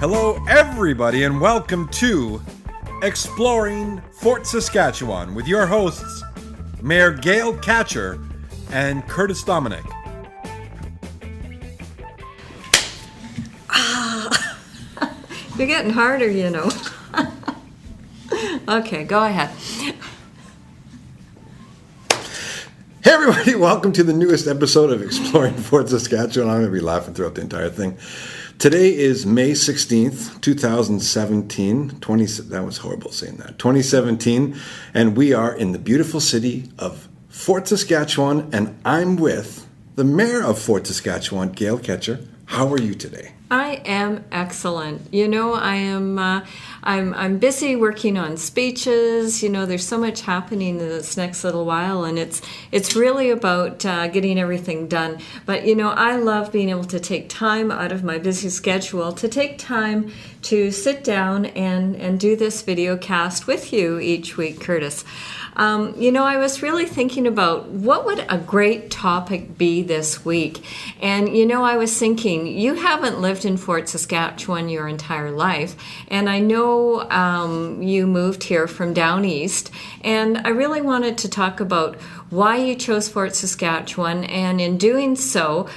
Hello, everybody, and welcome to Exploring Fort Saskatchewan with your hosts, Mayor Gale Katchur and Curtis Dominique. You're getting harder, you know. Okay, go ahead. Hey, everybody, welcome to the newest episode of Exploring Fort Saskatchewan. I'm going to be laughing throughout the entire thing. Today is May 16th, 2017. That was horrible saying that. 2017, and we are in the beautiful city of Fort Saskatchewan, and I'm with the mayor of Fort Saskatchewan, Gale Katchur. How are you today? I am excellent. You know, I'm busy working on speeches. You know, there's so much happening in this next little while, and it's really about getting everything done. But you know, I love being able to take time out of my busy schedule to take time to sit down and do this video cast with you each week, Curtis. You know, I was really thinking about what would a great topic be this week. And, you know, I was thinking, you haven't lived in Fort Saskatchewan your entire life. And I know you moved here from down east. And I really wanted to talk about why you chose Fort Saskatchewan. And in doing so,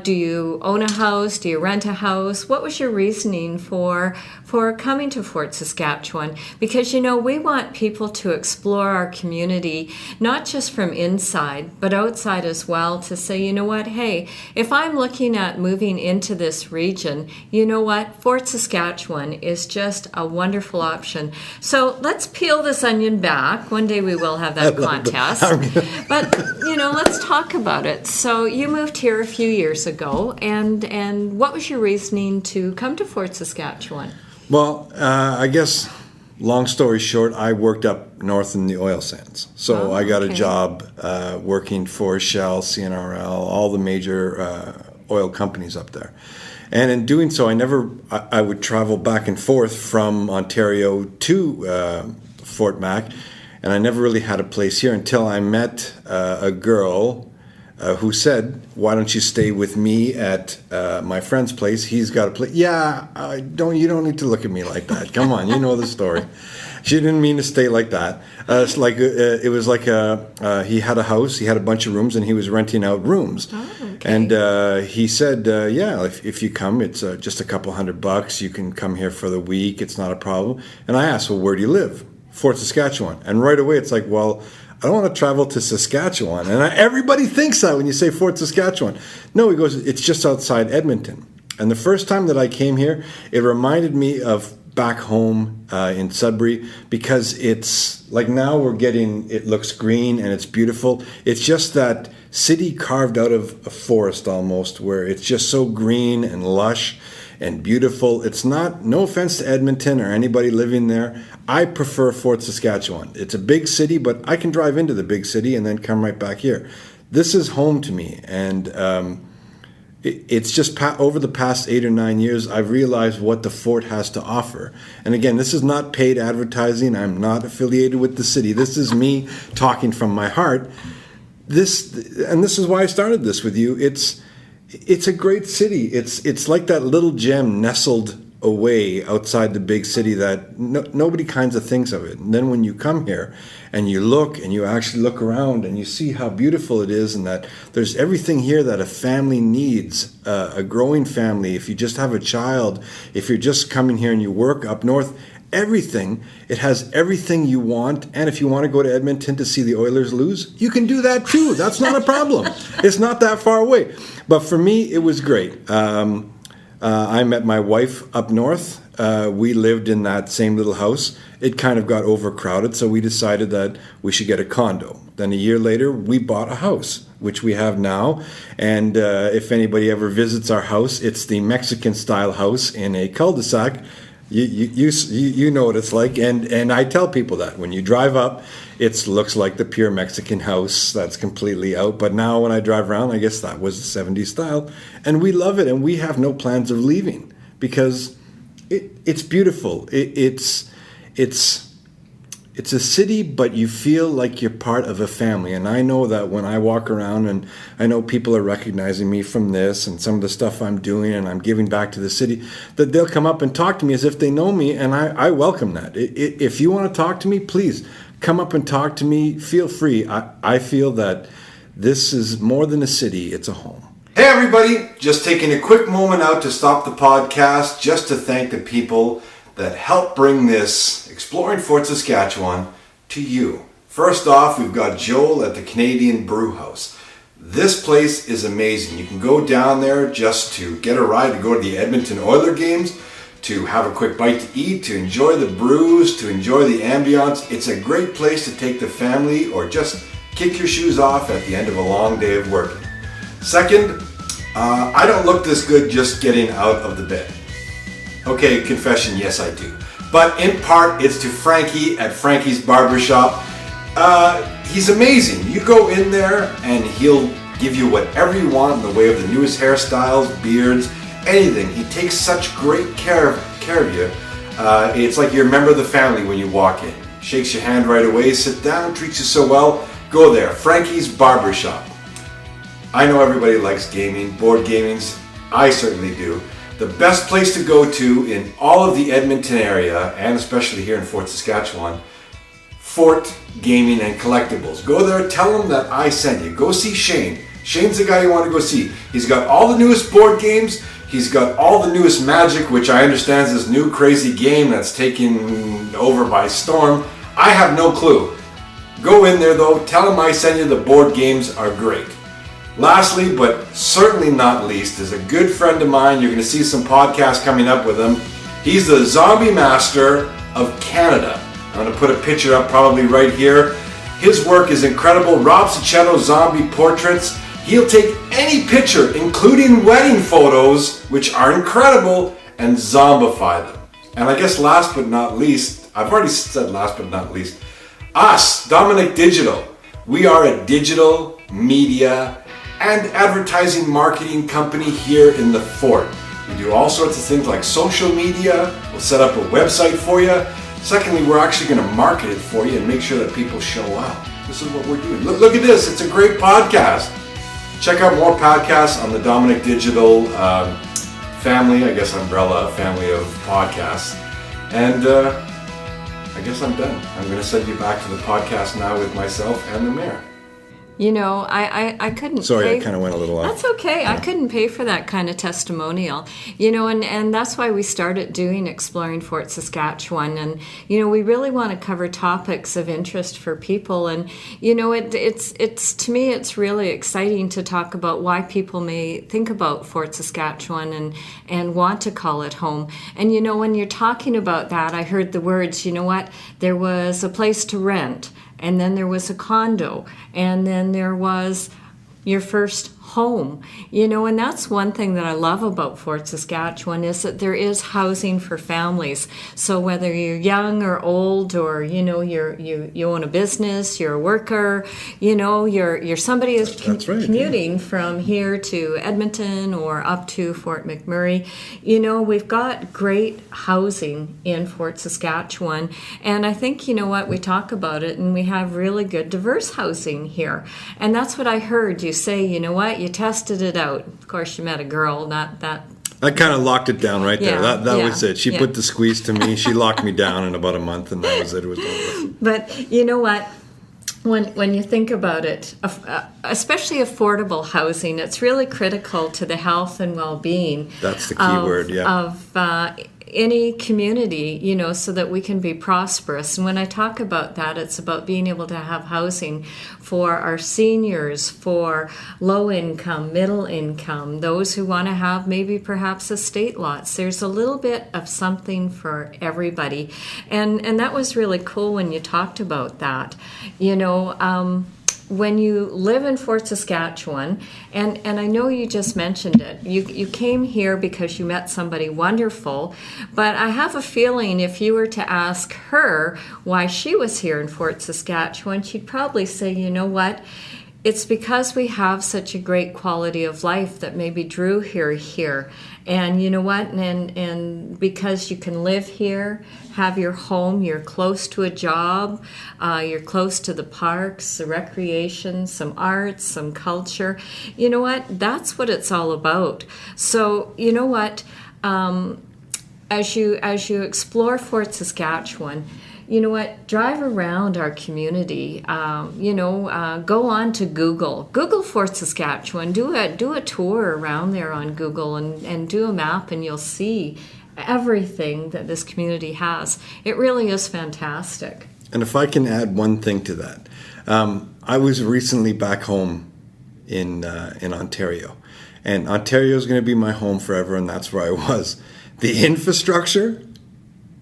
do you own a house? Do you rent a house? What was your reasoning for coming to Fort Saskatchewan? Because, you know, we want people to explore our community, not just from inside, but outside as well, to say, you know what, hey, if I'm looking at moving into this region, you know what, Fort Saskatchewan is just a wonderful option. So let's peel this onion back. One day we will have that contest. But, you know, let's talk about it. So you moved here a few years ago, and what was your reasoning to come to Fort Saskatchewan? Well, I guess, long story short, I worked up north in the oil sands. So I got a job working for Shell, CNRL, all the major oil companies up there. And in doing so, I would travel back and forth from Ontario to Fort Mac, and I never really had a place here until I met a girl who said, "Why don't you stay with me at my friend's place? He's got a place." Yeah, you don't need to look at me like that. Come on, you know the story. She didn't mean to stay like that. It's like it was like he had a house, he had a bunch of rooms, and he was renting out rooms. Oh, okay. And he said, "Yeah, if you come, it's just a couple $100. You can come here for the week. It's not a problem." And I asked, "Well, where do you live?" "Fort Saskatchewan." And right away, it's like, well, I don't want to travel to Saskatchewan. And everybody thinks that when you say Fort Saskatchewan. No, he goes, it's just outside Edmonton. And the first time that I came here, it reminded me of back home in Sudbury, because it's like now it looks green and it's beautiful. It's just that city carved out of a forest almost, where it's just so green and lush and beautiful. It's not, no offense to Edmonton or anybody living there, I prefer Fort Saskatchewan. It's a big city, but I can drive into the big city and then come right back here. This is home to me, and it's just over the past 8 or 9 years, I've realized what the fort has to offer. And again, this is not paid advertising. I'm not affiliated with the city. This is me talking from my heart. This is why I started this with you. It's a great city. It's like that little gem nestled away outside the big city that nobody kinds of thinks of it. And then when you come here and you look and you actually look around and you see how beautiful it is, and that there's everything here that a family needs, a growing family, if you just have a child, if you're just coming here and you work up north, everything. It has everything you want. And if you want to go to Edmonton to see the Oilers lose, you can do that too. That's not a problem. It's not that far away. But for me, it was great. I met my wife up north. We lived in that same little house. It kind of got overcrowded, so we decided that we should get a condo. Then a year later, we bought a house, which we have now. And if anybody ever visits our house, it's the Mexican-style house in a cul-de-sac. You know what it's like, and I tell people that when you drive up, it looks like the pure Mexican house that's completely out. But now when I drive around, I guess that was the 70s style, and we love it, and we have no plans of leaving because it's beautiful. It's it's a city, but you feel like you're part of a family. And I know that when I walk around, and I know people are recognizing me from this and some of the stuff I'm doing, and I'm giving back to the city, that they'll come up and talk to me as if they know me, and I welcome that. If you want to talk to me, please come up and talk to me. Feel free. I feel that this is more than a city, it's a home. Hey everybody, just taking a quick moment out to stop the podcast just to thank the people that help bring this Exploring Fort Saskatchewan to you. First off, we've got Joel at the Canadian Brew House. This place is amazing. You can go down there just to get a ride to go to the Edmonton Oilers games, to have a quick bite to eat, to enjoy the brews, to enjoy the ambiance. It's a great place to take the family or just kick your shoes off at the end of a long day of working. Second, I don't look this good just getting out of the bed. Okay, confession, yes I do. But in part, it's to Frankie at Frankie's Barbershop. He's amazing. You go in there and he'll give you whatever you want in the way of the newest hairstyles, beards, anything. He takes such great care of you. It's like you're a member of the family when you walk in. Shakes your hand right away, sit down, treats you so well. Go there, Frankie's Barbershop. I know everybody likes gaming, board gamings. I certainly do. The best place to go to in all of the Edmonton area, and especially here in Fort Saskatchewan, Fort Gaming and Collectibles. Go there, tell them that I sent you. Go see Shane. Shane's the guy you want to go see. He's got all the newest board games. He's got all the newest Magic, which I understand is this new crazy game that's taken over by storm. I have no clue. Go in there though, tell him I sent you. The board games are great. Lastly, but certainly not least, is a good friend of mine. You're going to see some podcasts coming up with him. He's the Zombie Master of Canada. I'm going to put a picture up probably right here. His work is incredible. Rob Cicchetto Zombie Portraits. He'll take any picture, including wedding photos, which are incredible, and zombify them. And I guess last but not least, I've already said last but not least, us, Dominique Digital. We are a digital media and advertising marketing company here in the Fort. We do all sorts of things like social media. We'll set up a website for you. Secondly, we're actually going to market it for you and make sure that people show up. This is what we're doing. Look at this. It's a great podcast. Check out more podcasts on the Dominique Digital family, I guess umbrella family of podcasts. And I guess I'm done. I'm going to send you back to the podcast now with myself and the mayor. You know, I couldn't. Sorry, pay. I kind of went a little off. That's okay. Yeah. I couldn't pay for that kind of testimonial. You know, and that's why we started doing Exploring Fort Saskatchewan. And, you know, we really want to cover topics of interest for people. And, you know, it's to me, it's really exciting to talk about why people may think about Fort Saskatchewan and want to call it home. And, you know, when you're talking about that, I heard the words, you know what, there was a place to rent. And then there was a condo, and then there was your first home, you know, and that's one thing that I love about Fort Saskatchewan is that there is housing for families. So whether you're young or old, or you know you own a business, you're a worker, you know you're somebody who's commuting from here to Edmonton or up to Fort McMurray, you know, we've got great housing in Fort Saskatchewan, and I think, you know what, we talk about it and we have really good diverse housing here, and that's what I heard you say. You know what? You tested it out. Of course, you met a girl, not that. That kind of locked it down right there. Yeah, That was it. She put the squeeze to me. She locked me down in about a month, and that was it. It was over. But you know what? When you think about it, especially affordable housing, it's really critical to the health and well-being. That's the key word, yeah. Of any community, you know, so that we can be prosperous. And when I talk about that, it's about being able to have housing for our seniors, for low income, middle income, those who want to have maybe perhaps estate lots. There's a little bit of something for everybody. And that was really cool when you talked about that. You know, when you live in Fort Saskatchewan, and I know you just mentioned it, you came here because you met somebody wonderful, but I have a feeling if you were to ask her why she was here in Fort Saskatchewan, she'd probably say, you know what, it's because we have such a great quality of life that maybe drew here. And you know what? And because you can live here, have your home, you're close to a job, you're close to the parks, the recreation, some arts, some culture. You know what? That's what it's all about. So, you know what? As you explore Fort Saskatchewan, you know what? Drive around our community. Go on to Google Fort Saskatchewan. Do a tour around there on Google and do a map, and you'll see everything that this community has. It really is fantastic. And if I can add one thing to that, I was recently back home in Ontario, and Ontario is going to be my home forever, and that's where I was. The infrastructure.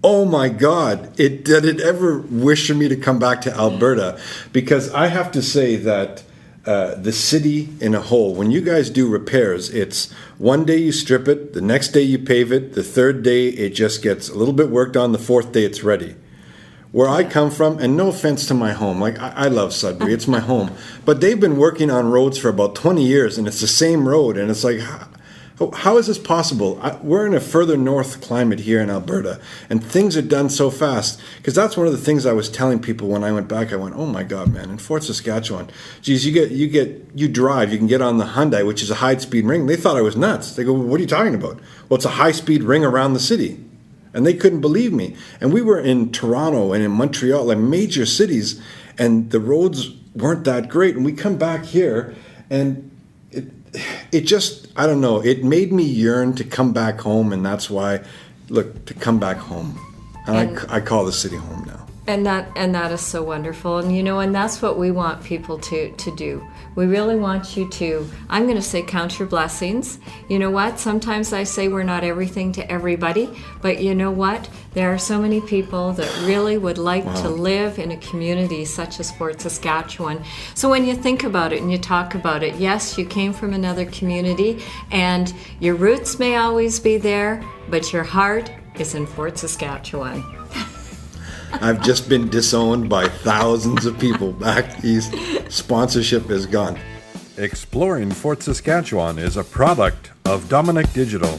Oh my God, did it ever wish for me to come back to Alberta? Because I have to say that the city in a whole, when you guys do repairs, it's one day you strip it, the next day you pave it, the third day it just gets a little bit worked on, the fourth day it's ready. Where I come from, and no offense to my home, like I love Sudbury, it's my home, but they've been working on roads for about 20 years and it's the same road, and it's like, how is this possible? We're in a further north climate here in Alberta, and things are done so fast. Because that's one of the things I was telling people when I went back. I went, oh my God, man! In Fort Saskatchewan, geez, you drive, you can get on the Hyundai, which is a high-speed ring. They thought I was nuts. They go, what are you talking about? Well, it's a high-speed ring around the city, and they couldn't believe me. And we were in Toronto and in Montreal, like major cities, and the roads weren't that great. And we come back here, and it just, I don't know, it made me yearn to come back home, and that's why, to come back home. And I call the city home now. And that is so wonderful. And and that's what we want people to do. We really want you to, I'm going to say, count your blessings. You know what? Sometimes I say we're not everything to everybody, but you know what? There are so many people that really would like to live in a community such as Fort Saskatchewan. So when you think about it and you talk about it, yes, you came from another community and your roots may always be there, but your heart is in Fort Saskatchewan. I've just been disowned by thousands of people back east. Sponsorship is gone. Exploring Fort Saskatchewan is a product of Dominique Digital.